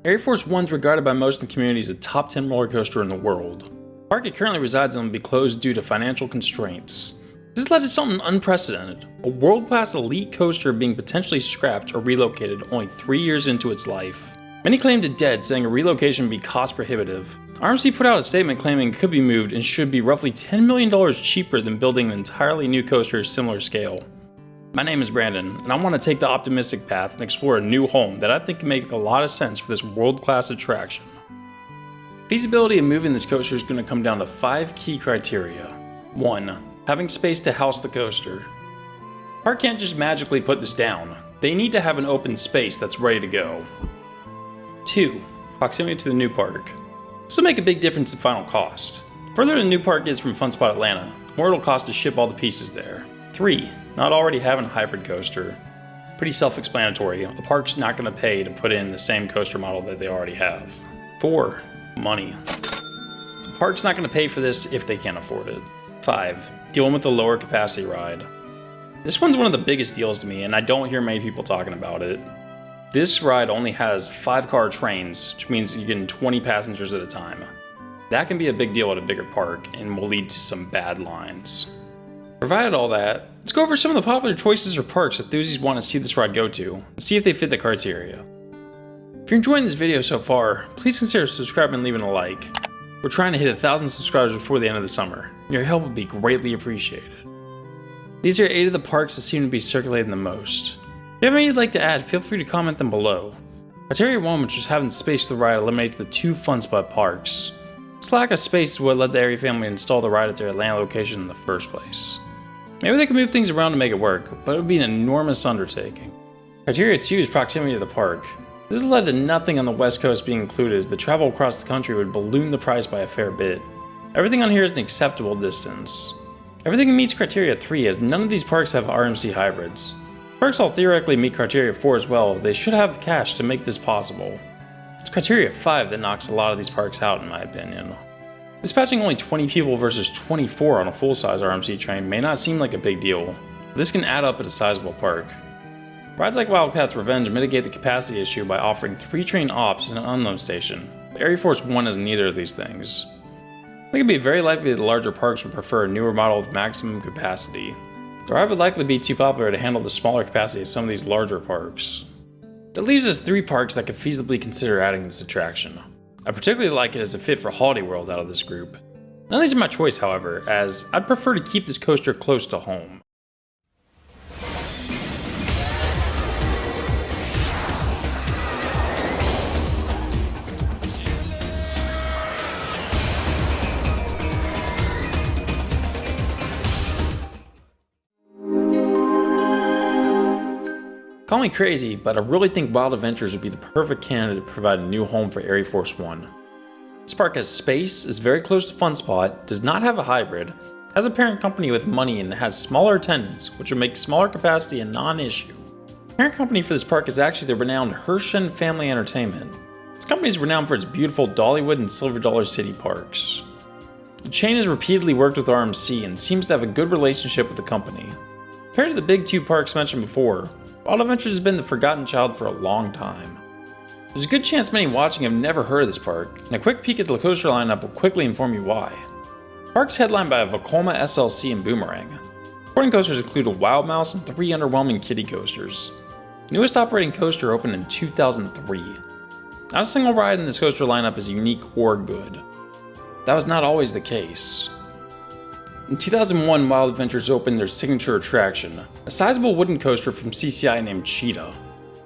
ArieForce One is regarded by most in the community as a top 10 roller coaster in the world. The park it currently resides in will be closed due to financial constraints. This has led to something unprecedented, a world-class elite coaster being potentially scrapped or relocated only 3 years into its life. Many claimed it dead, saying a relocation would be cost prohibitive. RMC put out a statement claiming it could be moved and should be roughly $10 million cheaper than building an entirely new coaster of similar scale. My name is Brandon, and I want to take the optimistic path and explore a new home that I think can make a lot of sense for this world-class attraction. Feasibility of moving this coaster is going to come down to 5 key criteria. 1. Having space to house the coaster. The park can't just magically put this down. They need to have an open space that's ready to go. 2. Proximity to the new park. This will make a big difference in final cost. The further the new park is from FunSpot Atlanta, the more it'll cost to ship all the pieces there. 3. Not already having a hybrid coaster. Pretty self-explanatory. The park's not going to pay to put in the same coaster model that they already have. 4. Money. The park's not going to pay for this if they can't afford it. 5. Dealing with the lower capacity ride. This one's one of the biggest deals to me, and I don't hear many people talking about it. This ride only has 5-car trains, which means you're getting 20 passengers at a time. That can be a big deal at a bigger park and will lead to some bad lines. Provided all that, let's go over some of the popular choices or parks enthusiasts want to see this ride go to, and see if they fit the criteria. If you're enjoying this video so far, please consider subscribing and leaving a like. We're trying to hit 1,000 subscribers before the end of the summer. Your help would be greatly appreciated. These are 8 of the parks that seem to be circulating the most. If you have any you'd like to add, feel free to comment them below. Criteria 1, which is having space for the ride, eliminates the 2 FunSpot parks. This lack of space is what led the Arie family to install the ride at their Atlanta location in the first place. Maybe they could move things around to make it work, but it would be an enormous undertaking. Criteria 2 is proximity to the park. This has led to nothing on the West Coast being included, as the travel across the country would balloon the price by a fair bit. Everything on here is an acceptable distance. Everything meets criteria 3, as none of these parks have RMC hybrids. Parks all theoretically meet criteria 4 as well, as they should have cash to make this possible. It's criteria 5 that knocks a lot of these parks out, in my opinion. Dispatching only 20 people versus 24 on a full-size RMC train may not seem like a big deal, but this can add up at a sizable park. Rides like Wildcat's Revenge mitigate the capacity issue by offering 3 train ops and an unload station, but ArieForce One has neither of these things. I think it'd be very likely that the larger parks would prefer a newer model with maximum capacity. The ride would likely be too popular to handle the smaller capacity of some of these larger parks. That leaves us 3 parks that could feasibly consider adding this attraction. I particularly like it as a fit for Holiday World out of this group. None of these are my choice, however, as I'd prefer to keep this coaster close to home. Call me crazy, but I really think Wild Adventures would be the perfect candidate to provide a new home for ArieForce One. This park has space, is very close to FunSpot, does not have a hybrid, has a parent company with money, and has smaller attendance, which would make smaller capacity a non-issue. The parent company for this park is actually the renowned Hershen Family Entertainment. This company is renowned for its beautiful Dollywood and Silver Dollar City parks. The chain has repeatedly worked with RMC and seems to have a good relationship with the company. Compared to the big 2 parks mentioned before, Wild Adventures has been the forgotten child for a long time. There's a good chance many watching have never heard of this park, and a quick peek at the coaster lineup will quickly inform you why. The park's headlined by a Vekoma SLC and Boomerang. Supporting coasters include a Wild Mouse and 3 underwhelming kiddie coasters. The newest operating coaster opened in 2003. Not a single ride in this coaster lineup is unique or good. That was not always the case. In 2001, Wild Adventures opened their signature attraction, a sizable wooden coaster from CCI named Cheetah.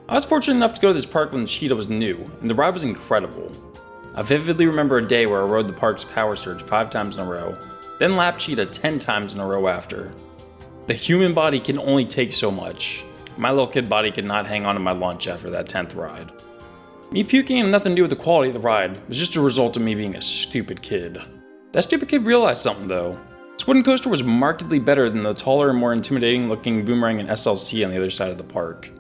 I was fortunate enough to go to this park when Cheetah was new, and the ride was incredible. I vividly remember a day where I rode the park's Power Surge 5 times in a row, then lapped Cheetah 10 times in a row after. The human body can only take so much. My little kid body could not hang on to my lunch after that 10th ride. Me puking had nothing to do with the quality of the ride, it was just a result of me being a stupid kid. That stupid kid realized something though. This wooden coaster was markedly better than the taller and more intimidating looking Boomerang and SLC on the other side of the park.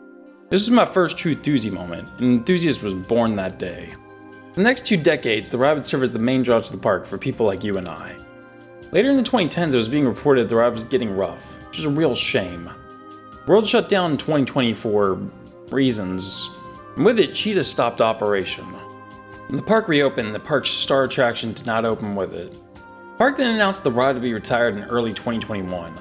This was my first true Enthusi moment, and Enthusiast was born that day. For the next 2 decades, the ride would serve as the main draw to the park for people like you and I. Later in the 2010s, it was being reported the ride was getting rough, which is a real shame. The world shut down in 2020 for reasons, and with it, Cheetah stopped operation. When the park reopened, the park's star attraction did not open with it. The park then announced the ride to be retired in early 2021.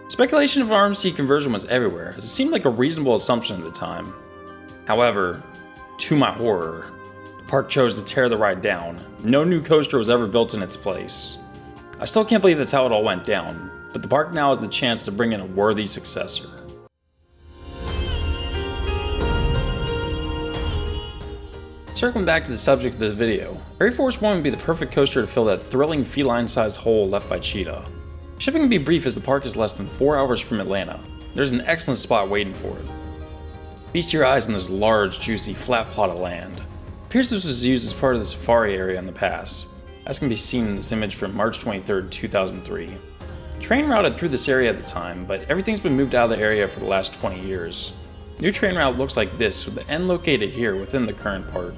Speculation of an RMC conversion was everywhere, as it seemed like a reasonable assumption at the time. However, to my horror, the park chose to tear the ride down. No new coaster was ever built in its place. I still can't believe that's how it all went down, but the park now has the chance to bring in a worthy successor. Circling back to the subject of the video, ArieForce One would be the perfect coaster to fill that thrilling feline-sized hole left by Cheetah. Shipping can be brief as the park is less than 4 hours from Atlanta. There's an excellent spot waiting for it. Feast your eyes on this large, juicy, flat plot of land. It appears this was used as part of the safari area in the past, as can be seen in this image from March 23, 2003. Train routed through this area at the time, but everything's been moved out of the area for the last 20 years. New train route looks like this, with the end located here within the current park.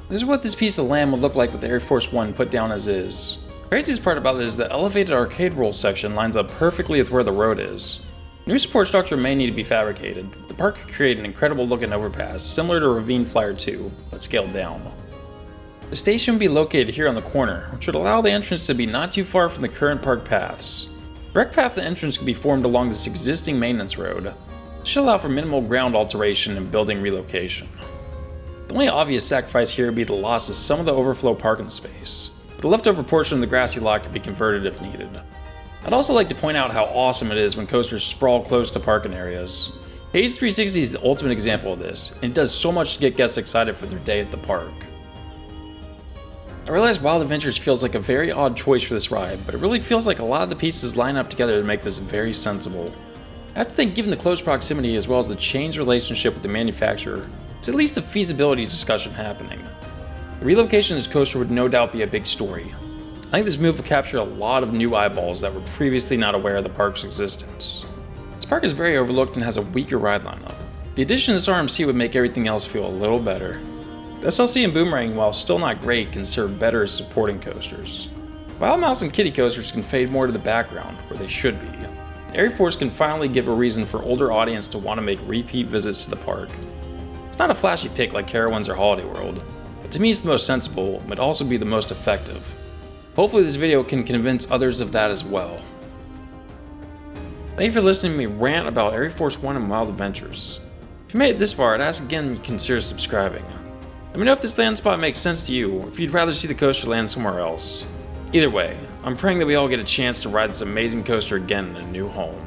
This is what this piece of land would look like with ArieForce One put down as is. The craziest part about this is the elevated arcade roll section lines up perfectly with where the road is. New support structure may need to be fabricated, but the park could create an incredible looking overpass, similar to Ravine Flyer 2, but scaled down. The station would be located here on the corner, which would allow the entrance to be not too far from the current park paths. The direct path to entrance could be formed along this existing maintenance road. This should allow for minimal ground alteration and building relocation. The only obvious sacrifice here would be the loss of some of the overflow parking space. The leftover portion of the grassy lot could be converted if needed. I'd also like to point out how awesome it is when coasters sprawl close to parking areas. Haze 360 is the ultimate example of this, and it does so much to get guests excited for their day at the park. I realize Wild Adventures feels like a very odd choice for this ride, but it really feels like a lot of the pieces line up together to make this very sensible. I have to think, given the close proximity as well as the changed relationship with the manufacturer, there's at least a feasibility discussion happening. The relocation of this coaster would no doubt be a big story. I think this move will capture a lot of new eyeballs that were previously not aware of the park's existence. This park is very overlooked and has a weaker ride lineup. The addition of this RMC would make everything else feel a little better. The SLC and Boomerang, while still not great, can serve better as supporting coasters. Wild Mouse and Kitty coasters can fade more to the background, where they should be. ArieForce can finally give a reason for older audience to want to make repeat visits to the park. It's not a flashy pick like Carowinds or Holiday World, but to me it's the most sensible and would also be the most effective. Hopefully this video can convince others of that as well. Thank you for listening to me rant about ArieForce One and Wild Adventures. If you made it this far, I'd ask again you consider subscribing. Let me know if this land spot makes sense to you, or if you'd rather see the coaster land somewhere else. Either way, I'm praying that we all get a chance to ride this amazing coaster again in a new home.